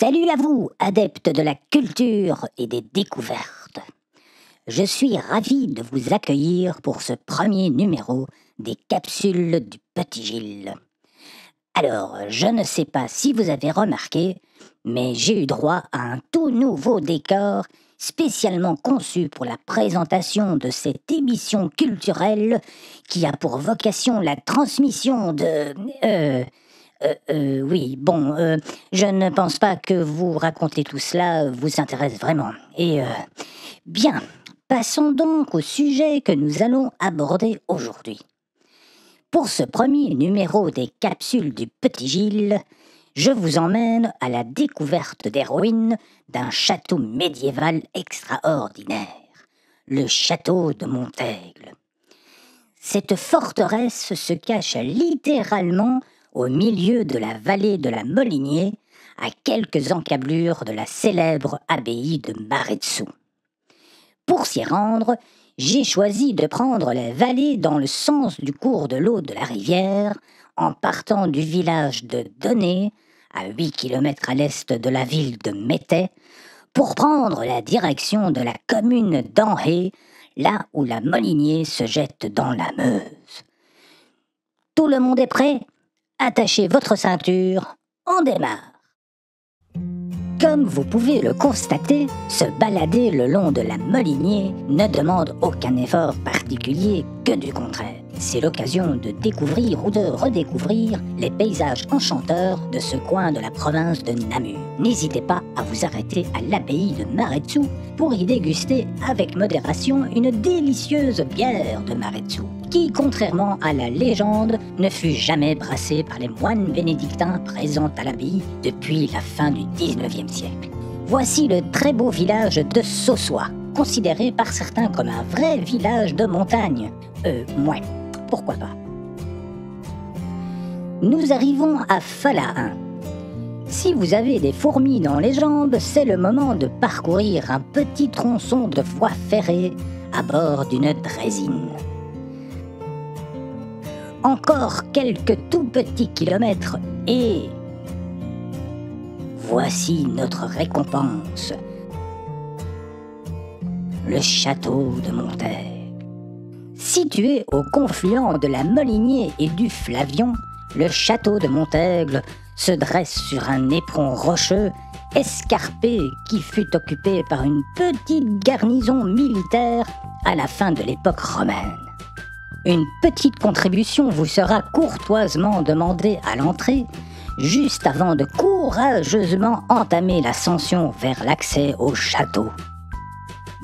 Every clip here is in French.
Salut à vous, adeptes de la culture et des découvertes. Je suis ravi de vous accueillir pour ce premier numéro des capsules du Petit Gilles. Alors, je ne sais pas si vous avez remarqué, mais j'ai eu droit à un tout nouveau décor spécialement conçu pour la présentation de cette émission culturelle qui a pour vocation la transmission de... je ne pense pas que vous raconter tout cela vous intéresse vraiment. Bien, passons donc au sujet que nous allons aborder aujourd'hui. Pour ce premier numéro des capsules du Petit Gilles, je vous emmène à la découverte des ruines d'un château médiéval extraordinaire, le château de Montaigle. Cette forteresse se cache littéralement au milieu de la vallée de la Molinier, à quelques encablures de la célèbre abbaye de Maredsous. Pour s'y rendre, j'ai choisi de prendre la vallée dans le sens du cours de l'eau de la rivière, en partant du village de Donay, à 8 km à l'est de la ville de Métais, pour prendre la direction de la commune d'Anhé, là où la Molinier se jette dans la Meuse. Tout le monde est prêt ? Attachez votre ceinture, on démarre. Comme vous pouvez le constater, se balader le long de la Molinier ne demande aucun effort particulier, que du contraire. C'est l'occasion de découvrir ou de redécouvrir les paysages enchanteurs de ce coin de la province de Namur. N'hésitez pas à vous arrêter à l'abbaye de Maredsous pour y déguster avec modération une délicieuse bière de Maredsous, qui, contrairement à la légende, ne fut jamais brassée par les moines bénédictins présents à l'abbaye depuis la fin du XIXe siècle. Voici le très beau village de Saussois, considéré par certains comme un vrai village de montagne. Pourquoi pas. Nous arrivons à Falahin. Si vous avez des fourmis dans les jambes, c'est le moment de parcourir un petit tronçon de voie ferrée à bord d'une draisine. Encore quelques tout petits kilomètres et... voici notre récompense. Le château de Montaigle. Situé au confluent de la Molinier et du Flavion, le château de Montaigle se dresse sur un éperon rocheux, escarpé, qui fut occupé par une petite garnison militaire à la fin de l'époque romaine. Une petite contribution vous sera courtoisement demandée à l'entrée, juste avant de courageusement entamer l'ascension vers l'accès au château.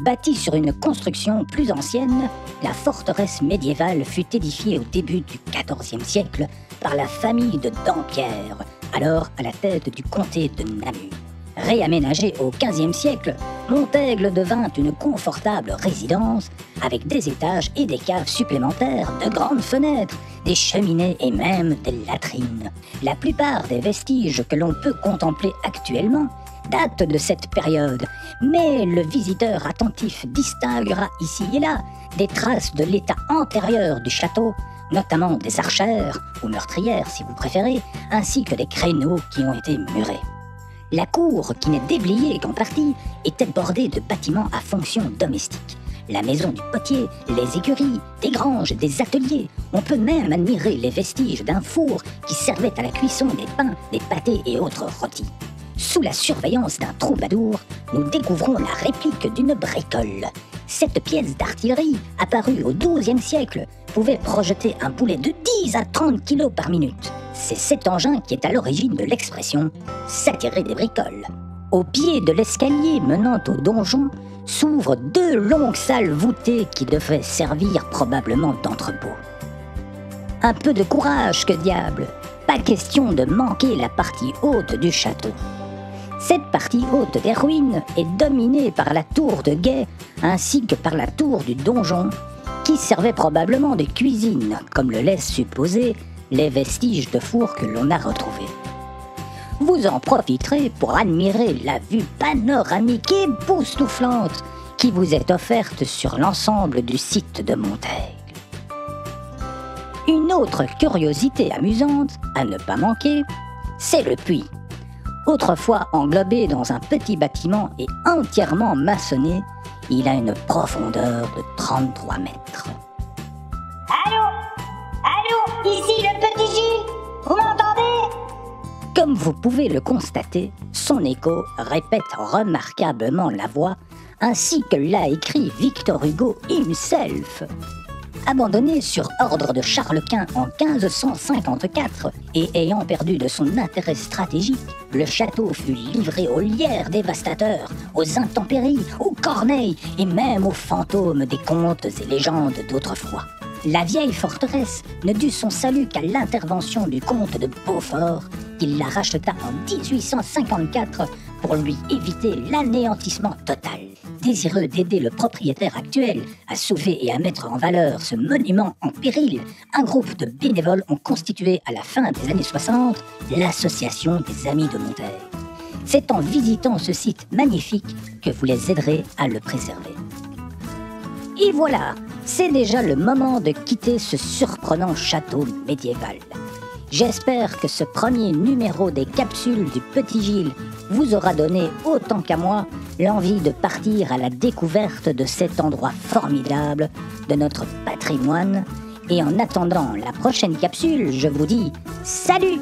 Bâtie sur une construction plus ancienne, la forteresse médiévale fut édifiée au début du XIVe siècle par la famille de Dampierre, alors à la tête du comté de Namur. Réaménagée au XVe siècle, Montaigle devint une confortable résidence avec des étages et des caves supplémentaires, de grandes fenêtres, des cheminées et même des latrines. La plupart des vestiges que l'on peut contempler actuellement datent de cette période, mais le visiteur attentif distinguera ici et là des traces de l'état antérieur du château, notamment des archères, ou meurtrières si vous préférez, ainsi que des créneaux qui ont été murés. La cour, qui n'est déblayée qu'en partie, était bordée de bâtiments à fonction domestique. La maison du potier, les écuries, des granges, des ateliers. On peut même admirer les vestiges d'un four qui servait à la cuisson des pains, des pâtés et autres rôtis. Sous la surveillance d'un troubadour, nous découvrons la réplique d'une bricole. Cette pièce d'artillerie, apparue au XIIe siècle, pouvait projeter un boulet de 10 à 30 kilos par minute. C'est cet engin qui est à l'origine de l'expression « s'attirer des bricoles ». Au pied de l'escalier menant au donjon s'ouvrent 2 longues salles voûtées qui devaient servir probablement d'entrepôt. Un peu de courage, que diable! Pas question de manquer la partie haute du château. Cette partie haute des ruines est dominée par la tour de guet ainsi que par la tour du donjon, qui servait probablement de cuisine, comme le laissent supposer les vestiges de four que l'on a retrouvés. Vous en profiterez pour admirer la vue panoramique époustouflante qui vous est offerte sur l'ensemble du site de Montaigle. Une autre curiosité amusante, à ne pas manquer, c'est le puits. Autrefois englobé dans un petit bâtiment et entièrement maçonné, il a une profondeur de 33 mètres. Allô? Allô? Ici le petit Gilles? Vous m'entendez? Comme vous pouvez le constater, son écho répète remarquablement la voix, ainsi que l'a écrit Victor Hugo himself. Abandonné sur ordre de Charles Quint en 1554 et ayant perdu de son intérêt stratégique, le château fut livré aux lierres dévastateurs, aux intempéries, aux corneilles et même aux fantômes des contes et légendes d'autrefois. La vieille forteresse ne dut son salut qu'à l'intervention du comte de Beaufort, qui la racheta en 1854 pour lui éviter l'anéantissement total. Désireux d'aider le propriétaire actuel à sauver et à mettre en valeur ce monument en péril, un groupe de bénévoles ont constitué à la fin des années 60 l'Association des Amis de Montaigne. C'est en visitant ce site magnifique que vous les aiderez à le préserver. Et voilà, c'est déjà le moment de quitter ce surprenant château médiéval. J'espère que ce premier numéro des capsules du Petit Gilles vous aura donné, autant qu'à moi, l'envie de partir à la découverte de cet endroit formidable de notre patrimoine. Et en attendant la prochaine capsule, je vous dis salut!